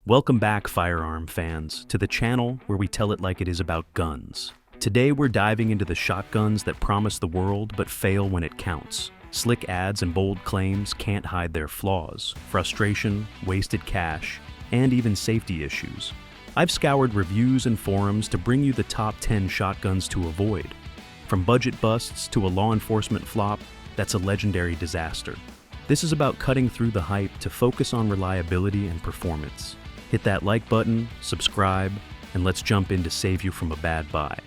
Welcome back, Firearm fans, to the channel where we tell it like it is about guns. Today we're diving into the shotguns that promise the world but fail when it counts. Slick ads and bold claims can't hide their flaws, frustration, wasted cash, and even safety issues. I've scoured reviews and forums to bring you the top 10 shotguns to avoid. From budget busts to a law enforcement flop that's a legendary disaster. This is about cutting through the hype to focus on reliability and performance. Hit that like button, subscribe, and let's jump in to save you from a bad buy.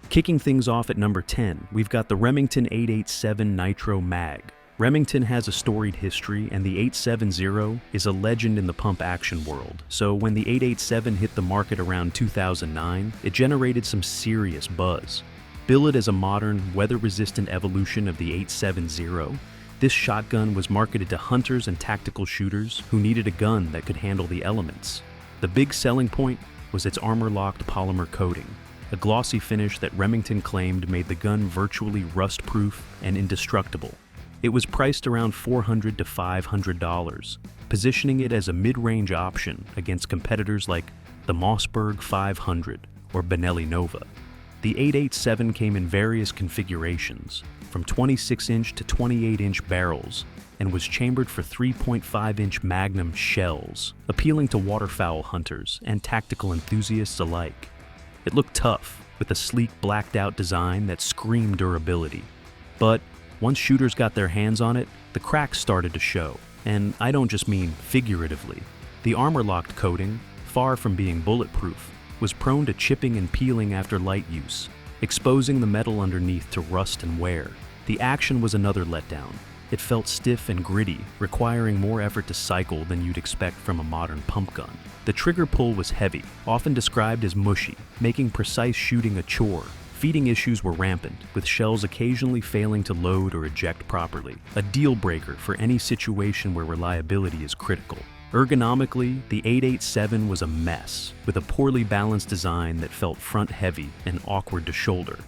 Kicking things off at number 10, we've got the Remington 887 Nitro Mag. Remington has a storied history, and the 870 is a legend in the pump-action world. So when the 887 hit the market around 2009, it generated some serious buzz. Billed as a modern, weather-resistant evolution of the 870, this shotgun was marketed to hunters and tactical shooters who needed a gun that could handle the elements. The big selling point was its armor-locked polymer coating, a glossy finish that Remington claimed made the gun virtually rust-proof and indestructible. It was priced around $400 to $500, positioning it as a mid-range option against competitors like the Mossberg 500 or Benelli Nova. The 887 came in various configurations, from 26-inch to 28-inch barrels, and was chambered for 3.5-inch Magnum shells, appealing to waterfowl hunters and tactical enthusiasts alike. It looked tough, with a sleek blacked-out design that screamed durability. But once shooters got their hands on it, the cracks started to show, and I don't just mean figuratively. The armor-locked coating, far from being bulletproof, was prone to chipping and peeling after light use, exposing the metal underneath to rust and wear. The action was another letdown. It felt stiff and gritty, requiring more effort to cycle than you'd expect from a modern pump gun. The trigger pull was heavy, often described as mushy, making precise shooting a chore. Feeding issues were rampant, with shells occasionally failing to load or eject properly, a deal breaker for any situation where reliability is critical. Ergonomically, the 887 was a mess, with a poorly balanced design that felt front-heavy and awkward to shoulder.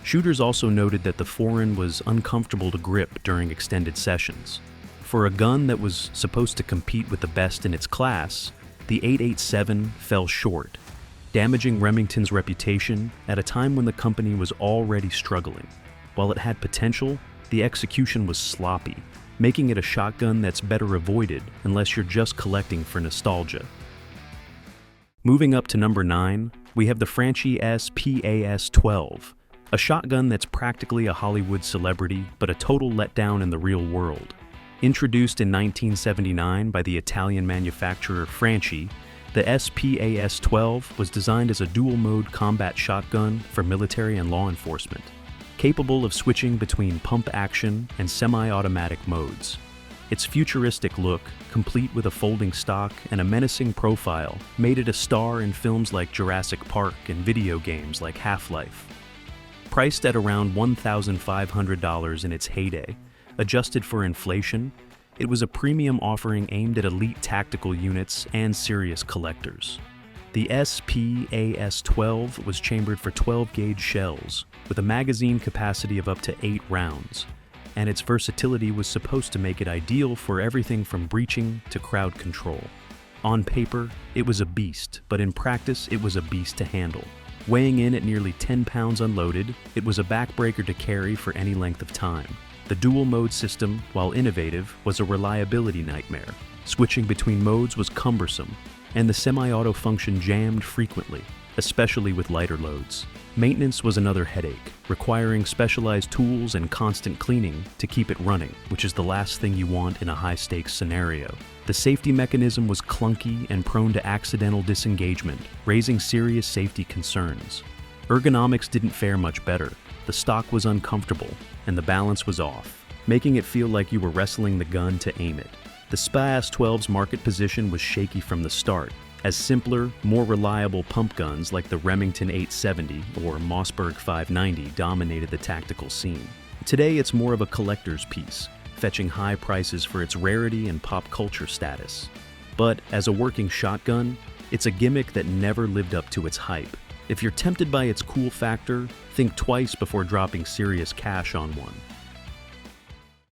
Shooters also noted that the forend was uncomfortable to grip during extended sessions. For a gun that was supposed to compete with the best in its class, the 887 fell short, damaging Remington's reputation at a time when the company was already struggling. While it had potential, the execution was sloppy, making it a shotgun that's better avoided unless you're just collecting for nostalgia. Moving up to number 9, we have the Franchi SPAS-12, a shotgun that's practically a Hollywood celebrity but a total letdown in the real world. Introduced in 1979 by the Italian manufacturer Franchi, the SPAS-12 was designed as a dual-mode combat shotgun for military and law enforcement, capable of switching between pump action and semi-automatic modes. Its futuristic look, complete with a folding stock and a menacing profile, made it a star in films like Jurassic Park and video games like Half-Life. Priced at around $1,500 in its heyday, adjusted for inflation, it was a premium offering aimed at elite tactical units and serious collectors. The SPAS-12 was chambered for 12-gauge shells, with a magazine capacity of up to 8 rounds, and its versatility was supposed to make it ideal for everything from breaching to crowd control. On paper, it was a beast, but in practice, it was a beast to handle. Weighing in at nearly 10 pounds unloaded, it was a backbreaker to carry for any length of time. The dual-mode system, while innovative, was a reliability nightmare. Switching between modes was cumbersome, and the semi-auto function jammed frequently, especially with lighter loads. Maintenance was another headache, requiring specialized tools and constant cleaning to keep it running, which is the last thing you want in a high-stakes scenario. The safety mechanism was clunky and prone to accidental disengagement, raising serious safety concerns. Ergonomics didn't fare much better. The stock was uncomfortable, and the balance was off, making it feel like you were wrestling the gun to aim it. The SPAS-12's market position was shaky from the start, as simpler, more reliable pump guns like the Remington 870 or Mossberg 590 dominated the tactical scene. Today it's more of a collector's piece, fetching high prices for its rarity and pop culture status. But as a working shotgun, it's a gimmick that never lived up to its hype. If you're tempted by its cool factor, think twice before dropping serious cash on one.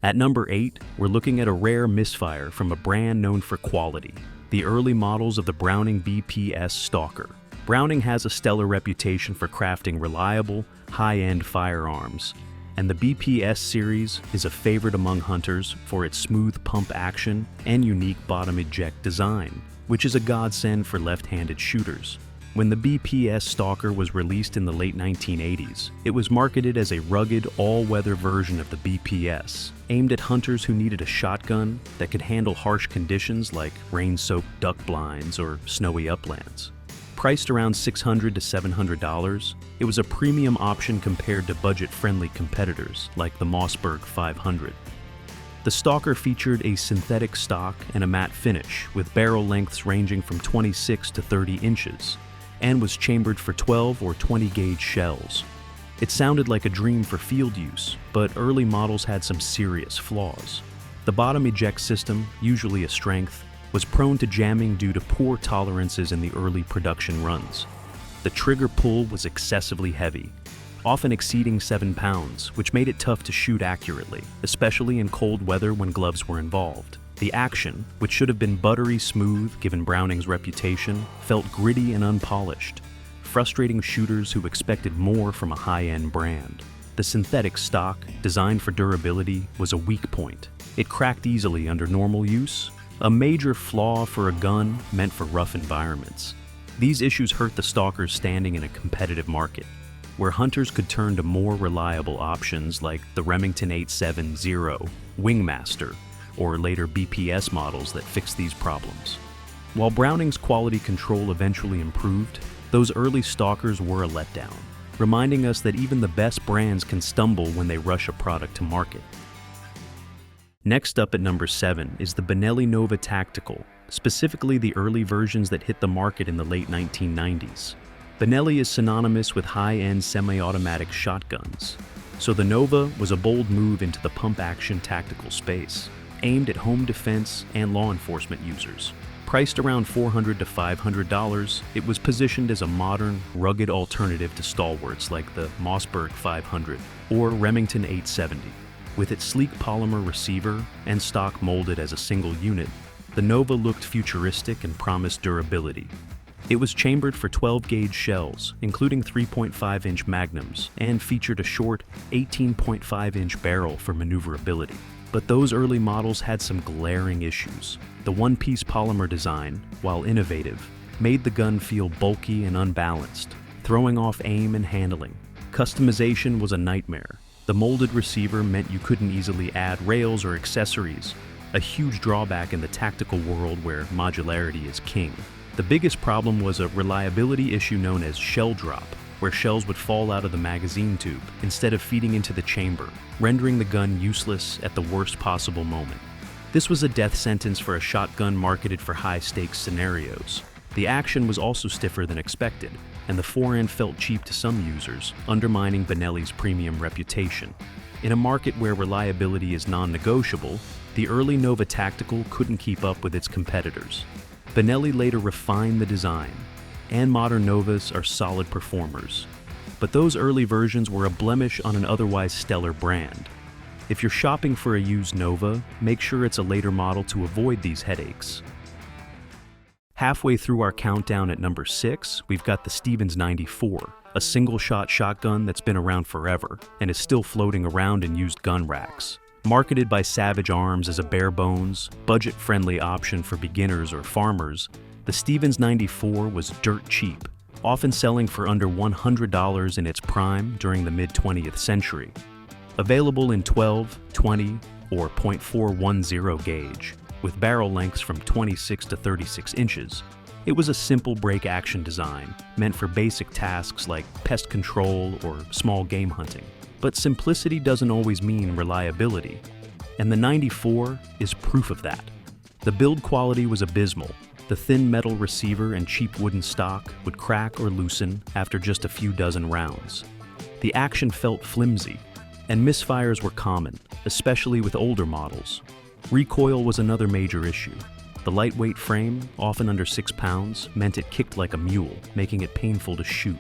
At number 8, we're looking at a rare misfire from a brand known for quality, the early models of the Browning BPS Stalker. Browning has a stellar reputation for crafting reliable, high-end firearms, and the BPS series is a favorite among hunters for its smooth pump action and unique bottom eject design, which is a godsend for left-handed shooters. When the BPS Stalker was released in the late 1980s, it was marketed as a rugged, all-weather version of the BPS, aimed at hunters who needed a shotgun that could handle harsh conditions like rain-soaked duck blinds or snowy uplands. Priced around $600 to $700, it was a premium option compared to budget-friendly competitors like the Mossberg 500. The Stalker featured a synthetic stock and a matte finish, with barrel lengths ranging from 26 to 30 inches, and was chambered for 12 or 20 gauge shells. It sounded like a dream for field use, but early models had some serious flaws. The bottom eject system, usually a strength, was prone to jamming due to poor tolerances in the early production runs. The trigger pull was excessively heavy, often exceeding 7 pounds, which made it tough to shoot accurately, especially in cold weather when gloves were involved. The action, which should have been buttery smooth given Browning's reputation, felt gritty and unpolished, frustrating shooters who expected more from a high-end brand. The synthetic stock, designed for durability, was a weak point. It cracked easily under normal use, a major flaw for a gun meant for rough environments. These issues hurt the Stalker's standing in a competitive market, where hunters could turn to more reliable options like the Remington 870, Wingmaster, or later BPS models that fixed these problems. While Browning's quality control eventually improved, those early Stalkers were a letdown, reminding us that even the best brands can stumble when they rush a product to market. Next up at number 7 is the Benelli Nova Tactical, specifically the early versions that hit the market in the late 1990s. Benelli is synonymous with high-end semi-automatic shotguns, so the Nova was a bold move into the pump-action tactical space, aimed at home defense and law enforcement users. Priced around $400 to $500, it was positioned as a modern, rugged alternative to stalwarts like the Mossberg 500 or Remington 870. With its sleek polymer receiver and stock molded as a single unit, the Nova looked futuristic and promised durability. It was chambered for 12-gauge shells, including 3.5-inch magnums, and featured a short 18.5-inch barrel for maneuverability. But those early models had some glaring issues. The one-piece polymer design, while innovative, made the gun feel bulky and unbalanced, throwing off aim and handling. Customization was a nightmare. The molded receiver meant you couldn't easily add rails or accessories, a huge drawback in the tactical world where modularity is king. The biggest problem was a reliability issue known as shell drop, where shells would fall out of the magazine tube instead of feeding into the chamber, rendering the gun useless at the worst possible moment. This was a death sentence for a shotgun marketed for high-stakes scenarios. The action was also stiffer than expected, and the forend felt cheap to some users, undermining Benelli's premium reputation. In a market where reliability is non-negotiable, the early Nova Tactical couldn't keep up with its competitors. Benelli later refined the design, and modern Novas are solid performers. But those early versions were a blemish on an otherwise stellar brand. If you're shopping for a used Nova, make sure it's a later model to avoid these headaches. Halfway through our countdown at number 6, we've got the Stevens 94, a single-shot shotgun that's been around forever and is still floating around in used gun racks. Marketed by Savage Arms as a bare-bones, budget-friendly option for beginners or farmers, the Stevens 94 was dirt cheap, often selling for under $100 in its prime during the mid-20th century. Available in 12, 20, or .410 gauge, with barrel lengths from 26 to 36 inches. It was a simple break-action design, meant for basic tasks like pest control or small game hunting. But simplicity doesn't always mean reliability, and the 94 is proof of that. The build quality was abysmal. The thin metal receiver and cheap wooden stock would crack or loosen after just a few dozen rounds. The action felt flimsy, and misfires were common, especially with older models. Recoil was another major issue. The lightweight frame, often under 6 pounds, meant it kicked like a mule, making it painful to shoot,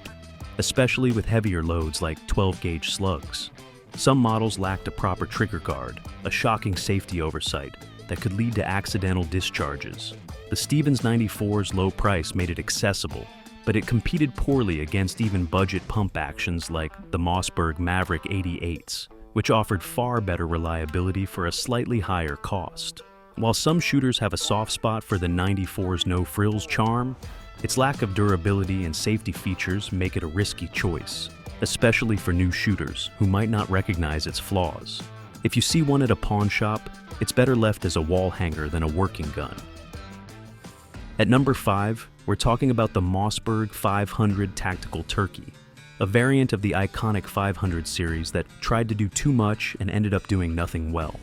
especially with heavier loads like 12-gauge slugs. Some models lacked a proper trigger guard, a shocking safety oversight that could lead to accidental discharges. The Stevens 94's low price made it accessible, but it competed poorly against even budget pump actions like the Mossberg Maverick 88s, which offered far better reliability for a slightly higher cost. While some shooters have a soft spot for the 94's no-frills charm, its lack of durability and safety features make it a risky choice, especially for new shooters who might not recognize its flaws. If you see one at a pawn shop, it's better left as a wall hanger than a working gun. At number 5, we're talking about the Mossberg 500 Tactical Turkey, a variant of the iconic 500 series that tried to do too much and ended up doing nothing well.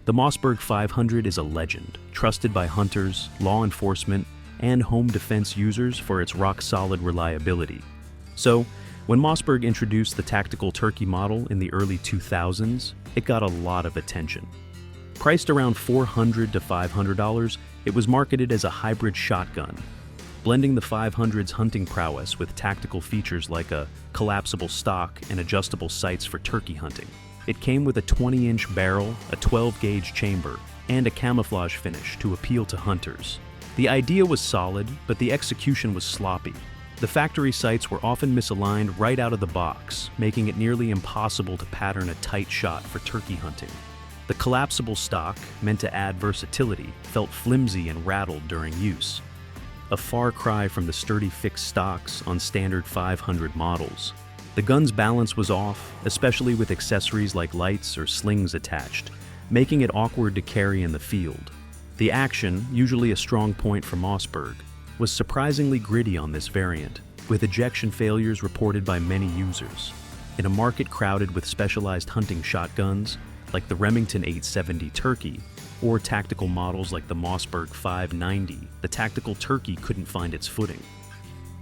The Mossberg 500 is a legend, trusted by hunters, law enforcement, and home defense users for its rock-solid reliability. So, when Mossberg introduced the Tactical Turkey model in the early 2000s, it got a lot of attention. Priced around $400 to $500, it was marketed as a hybrid shotgun, blending the 500's hunting prowess with tactical features like a collapsible stock and adjustable sights for turkey hunting. It came with a 20-inch barrel, a 12-gauge chamber, and a camouflage finish to appeal to hunters. The idea was solid, but the execution was sloppy. The factory sights were often misaligned right out of the box, making it nearly impossible to pattern a tight shot for turkey hunting. The collapsible stock, meant to add versatility, felt flimsy and rattled during use, a far cry from the sturdy fixed stocks on standard 500 models. The gun's balance was off, especially with accessories like lights or slings attached, making it awkward to carry in the field. The action, usually a strong point for Mossberg, was surprisingly gritty on this variant, with ejection failures reported by many users. In a market crowded with specialized hunting shotguns, like the Remington 870 Turkey, or tactical models like the Mossberg 590, the Tactical Turkey couldn't find its footing.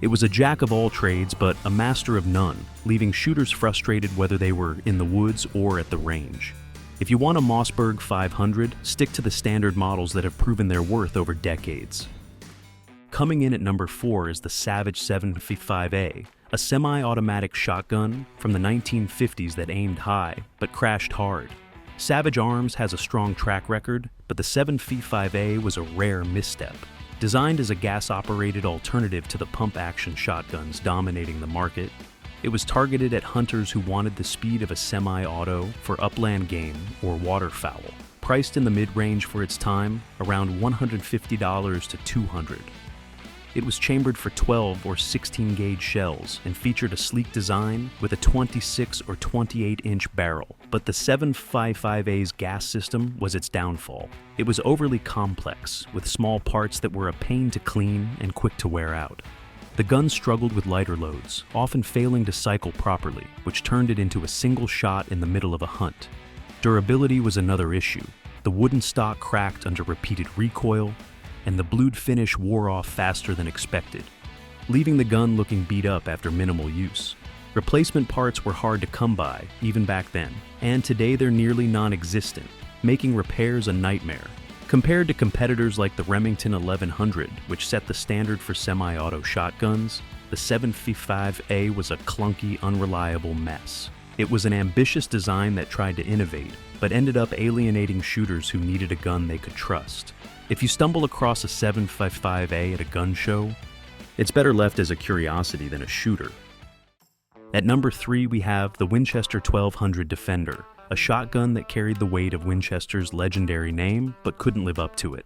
It was a jack of all trades, but a master of none, leaving shooters frustrated whether they were in the woods or at the range. If you want a Mossberg 500, stick to the standard models that have proven their worth over decades. Coming in at number 4 is the Savage 755A, a semi-automatic shotgun from the 1950s that aimed high, but crashed hard. Savage Arms has a strong track record, but the 755A was a rare misstep. Designed as a gas-operated alternative to the pump-action shotguns dominating the market, it was targeted at hunters who wanted the speed of a semi-auto for upland game or waterfowl. Priced in the mid-range for its time, around $150 to $200. It was chambered for 12 or 16-gauge shells and featured a sleek design with a 26 or 28-inch barrel. But the 755A's gas system was its downfall. It was overly complex, with small parts that were a pain to clean and quick to wear out. The gun struggled with lighter loads, often failing to cycle properly, which turned it into a single shot in the middle of a hunt. Durability was another issue. The wooden stock cracked under repeated recoil, and the blued finish wore off faster than expected, leaving the gun looking beat up after minimal use. Replacement parts were hard to come by, even back then, and today they're nearly non-existent, making repairs a nightmare. Compared to competitors like the Remington 1100, which set the standard for semi-auto shotguns, the 755A was a clunky, unreliable mess. It was an ambitious design that tried to innovate, but ended up alienating shooters who needed a gun they could trust. If you stumble across a 755A at a gun show, it's better left as a curiosity than a shooter. At number 3, we have the Winchester 1200 Defender, a shotgun that carried the weight of Winchester's legendary name but couldn't live up to it.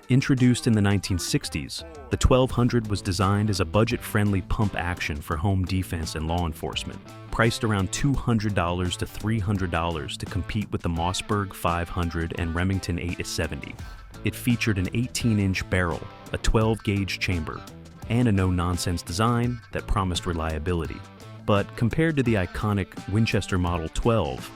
Introduced in the 1960s, the 1200 was designed as a budget-friendly pump action for home defense and law enforcement, priced around $200 to $300 to compete with the Mossberg 500 and Remington 870. It featured an 18-inch barrel, a 12-gauge chamber, and a no-nonsense design that promised reliability. But compared to the iconic Winchester Model 12,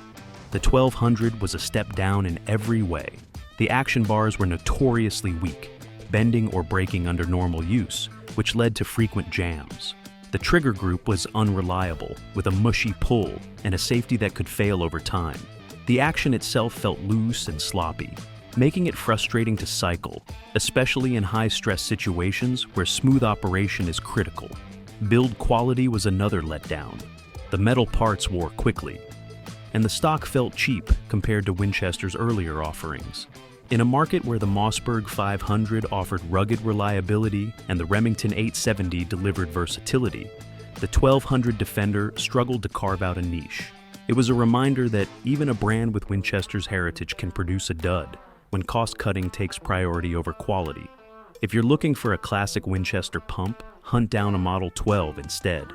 the 1200 was a step down in every way. The action bars were notoriously weak, bending or breaking under normal use, which led to frequent jams. The trigger group was unreliable, with a mushy pull and a safety that could fail over time. The action itself felt loose and sloppy, making it frustrating to cycle, especially in high-stress situations where smooth operation is critical. Build quality was another letdown. The metal parts wore quickly. and the stock felt cheap compared to Winchester's earlier offerings. In a market where the Mossberg 500 offered rugged reliability and the Remington 870 delivered versatility, the 1200 Defender struggled to carve out a niche. It was a reminder that even a brand with Winchester's heritage can produce a dud when cost-cutting takes priority over quality. If you're looking for a classic Winchester pump, hunt down a Model 12 instead.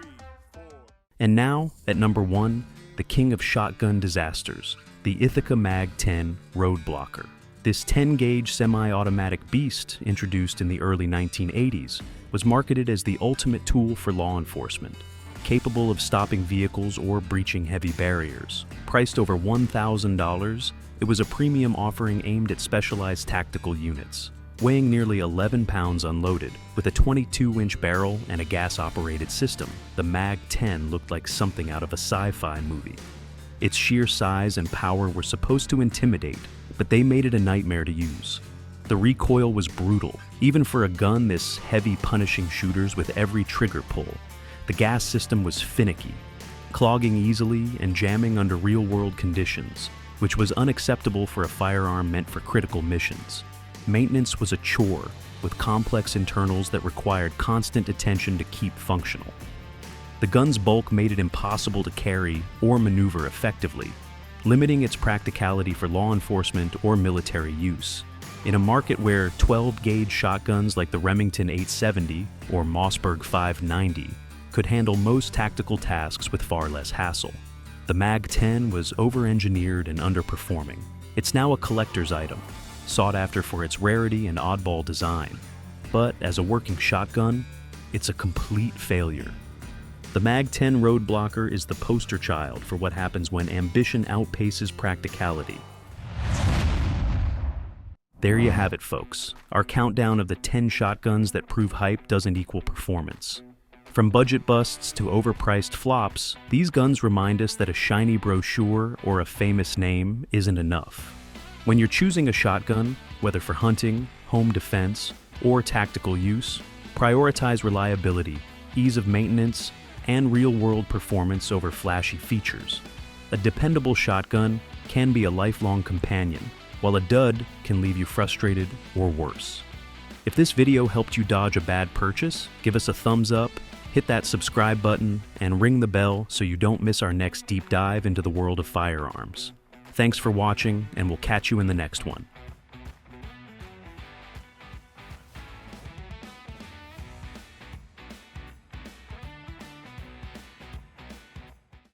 And now, at number 1, the king of shotgun disasters, the Ithaca Mag 10 Roadblocker. This 10-gauge semi-automatic beast, introduced in the early 1980s, was marketed as the ultimate tool for law enforcement, capable of stopping vehicles or breaching heavy barriers. Priced over $1,000, it was a premium offering aimed at specialized tactical units. Weighing nearly 11 pounds unloaded, with a 22-inch barrel and a gas-operated system, the Mag 10 looked like something out of a sci-fi movie. Its sheer size and power were supposed to intimidate, but they made it a nightmare to use. The recoil was brutal, even for a gun this heavy, punishing shooters with every trigger pull. The gas system was finicky, clogging easily and jamming under real-world conditions, which was unacceptable for a firearm meant for critical missions. Maintenance was a chore, with complex internals that required constant attention to keep functional. The gun's bulk made it impossible to carry or maneuver effectively, limiting its practicality for law enforcement or military use. In a market where 12-gauge shotguns like the Remington 870 or Mossberg 590 could handle most tactical tasks with far less hassle, the Mag 10 was over-engineered and underperforming. It's now a collector's item, sought after for its rarity and oddball design. But as a working shotgun, it's a complete failure. The Mag 10 Roadblocker is the poster child for what happens when ambition outpaces practicality. There you have it, folks. Our countdown of the 10 shotguns that prove hype doesn't equal performance. From budget busts to overpriced flops, these guns remind us that a shiny brochure or a famous name isn't enough. When you're choosing a shotgun, whether for hunting, home defense, or tactical use, prioritize reliability, ease of maintenance, and real-world performance over flashy features. A dependable shotgun can be a lifelong companion, while a dud can leave you frustrated or worse. If this video helped you dodge a bad purchase, give us a thumbs up, hit that subscribe button, and ring the bell so you don't miss our next deep dive into the world of firearms. Thanks for watching, and we'll catch you in the next one.